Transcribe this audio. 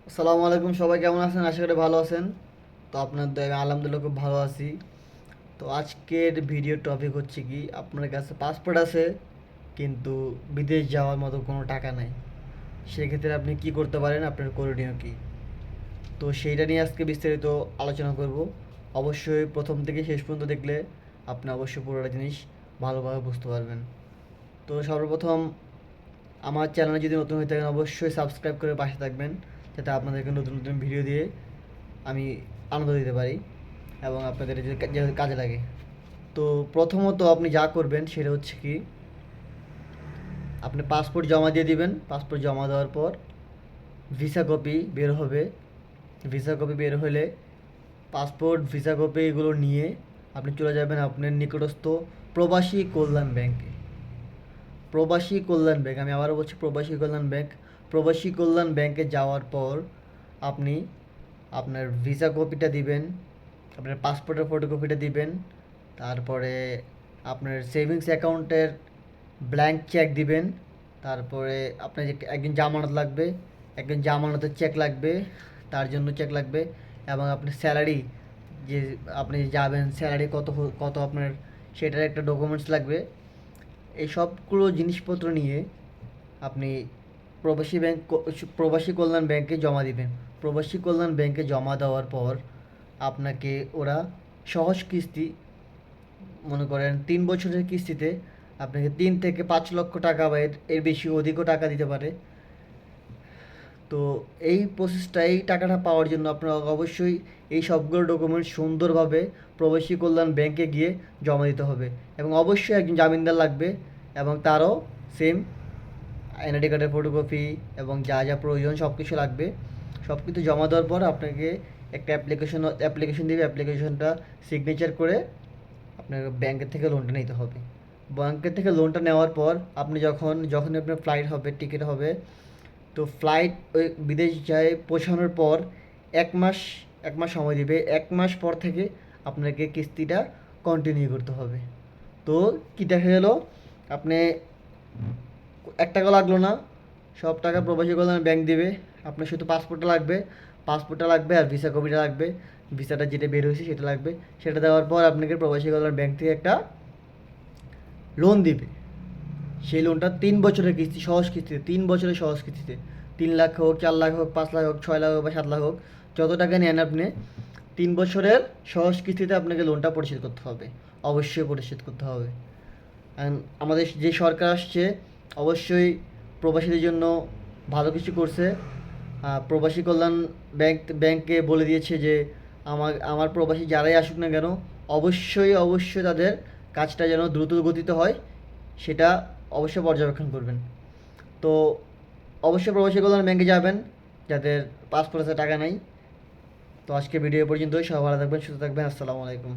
আসসালামু আলাইকুম, সবাই কেমন আছেন? আশা করি ভালো আছেন। তো আপনার দয়া আলহামদুলিল্লাহ খুব ভালো আছি। তো আজকের ভিডিও টপিক হচ্ছে কি, আপনার কাছে পাসপোর্ট আছে কিন্তু বিদেশ যাওয়ার মতো কোনো টাকা নাই। সেক্ষেত্রে আপনি কি করতে পারেন, আপনার করণীয় কি? তো সেইটা নিয়ে আজকে বিস্তারিত আলোচনা করব। অবশ্যই প্রথম থেকে শেষ পর্যন্ত দেখলে আপনি অবশ্যই পুরোটা জিনিস ভালোভাবে বুঝতে পারবেন। তো সর্বপ্রথম আমার চ্যানেলে যদি নতুন হয়ে থাকেন অবশ্যই সাবস্ক্রাইব করে পাশে থাকবেন, যাতে আপনাদেরকে নতুন নতুন ভিডিও দিয়ে আমি আনন্দ দিতে পারি এবং আপনাদের যদি কাজে লাগে। তো প্রথমত আপনি যা করবেন সেটা হচ্ছে কি, আপনি পাসপোর্ট জমা দিয়ে দিবেন। পাসপোর্ট জমা দেওয়ার পর ভিসা কপি বের হবে। ভিসা কপি বের হলে পাসপোর্ট ভিসা কপি এগুলো নিয়ে আপনি চলে যাবেন আপনার নিকটস্থ প্রবাসী কল্যাণ ব্যাংকে। প্রবাসী কল্যাণ ব্যাংক, আমি আবারও বলছি প্রবাসী কল্যাণ ব্যাংক। প্রবাসী কল্যাণ ব্যাংকে যাওয়ার পর আপনি আপনার ভিসা কপিটা দিবেন, আপনার পাসপোর্টের ফটোকপিটা দিবেন, তারপরে আপনার সেভিংস অ্যাকাউন্টের ব্ল্যাঙ্ক চেক দিবেন, তারপরে আপনার যে একজন জামানত লাগবে, একজন জামানতের চেক লাগবে, তার জন্য চেক লাগবে, এবং আপনার স্যালারি যে আপনি যাবেন স্যালারি কত কত আপনার সেটার একটা ডকুমেন্টস লাগবে। এই সবগুলো জিনিসপত্র নিয়ে আপনি প্রবাসী ব্যাংক প্রবাসী কল্যাণ ব্যাংকে জমা দিবেন। প্রবাসী কল্যাণ ব্যাংকে জমা দেওয়ার পর আপনাকে ওরা সহজ কিস্তি, মনে করেন 3 বছরের কিস্তিতে আপনাকে 3 থেকে 5 লক্ষ টাকা বা এর বেশি অধিকও টাকা দিতে পারে। তো এই প্রসেসটা, এই টাকাটা পাওয়ার জন্য আপনার অবশ্যই এই সবগুলো ডকুমেন্ট সুন্দরভাবে প্রবাসী কল্যাণ ব্যাংকে গিয়ে জমা দিতে হবে, এবং অবশ্যই একজন জামিনদার লাগবে, এবং তারও সেম এনআইডি কার্ডের ফটোকপি এবং যা যা প্রয়োজন সব কিছু লাগবে। সব কিছু জমা দেওয়ার পর আপনাকে একটা অ্যাপ্লিকেশন দিবে। অ্যাপ্লিকেশনটা সিগনেচার করে আপনার ব্যাংকের থেকে লোনটা নিতে হবে। ব্যাংকের থেকে লোনটা নেওয়ার পর আপনি যখন আপনার ফ্লাইট হবে, টিকিট হবে, তো ফ্লাইট ওই বিদেশ যায় পৌঁছানোর পর 1 মাস 1 মাস সময় দিবে। 1 মাস পর থেকে আপনাকে কিস্তিটা কন্টিনিউ করতে হবে। তো কি দেখা গেল, আপনি 1 টাকা লাগলো না, সব টাকা প্রবাসী কল্যাণ ব্যাংক দিবে। আপনার শুধু পাসপোর্টটা লাগবে আর ভিসা কপিটা লাগবে। ভিসাটা যেটা বের হয়েছে সেটা লাগবে। সেটা দেওয়ার পর আপনাকে প্রবাসী কল্যাণ ব্যাংক থেকে একটা লোন দিবে। সেই লোনটা 3 বছরের কিস্তি, সহজ কিস্তিতে, 3 বছরের সহজ কিস্তিতে। 3 লাখ হোক, 4 লাখ হোক, 5 লাখ হোক, 6 লাখ হোক বা 7 লাখ হোক, যত টাকা নেন আপনি, 3 বছরের সহজ কিস্তিতে আপনাকে লোনটা পরিশোধ করতে হবে। অবশ্যই পরিশোধ করতে হবে। অ্যান্ড আমাদের যে সরকার আসছে অবশ্যই প্রবাসীদের জন্য ভালো কিছু করছে। প্রবাসী কল্যাণ ব্যাংকে বলে দিয়েছে যে আমার প্রবাসী যারাই আসুক না কেন, অবশ্যই অবশ্যই তাদের কাজটা যেন দ্রুত গতিতে হয় সেটা অবশ্যই পর্যবেক্ষণ করবেন। তো অবশ্যই প্রবাসী কল্যাণ ব্যাংকে যাবেন যাদের পাসপোর্ট আছে টাকা নাই। তো আজকে ভিডিও পর্যন্তই। সবাই ভালো থাকবেন, সুস্থ থাকবেন। আসসালামু আলাইকুম।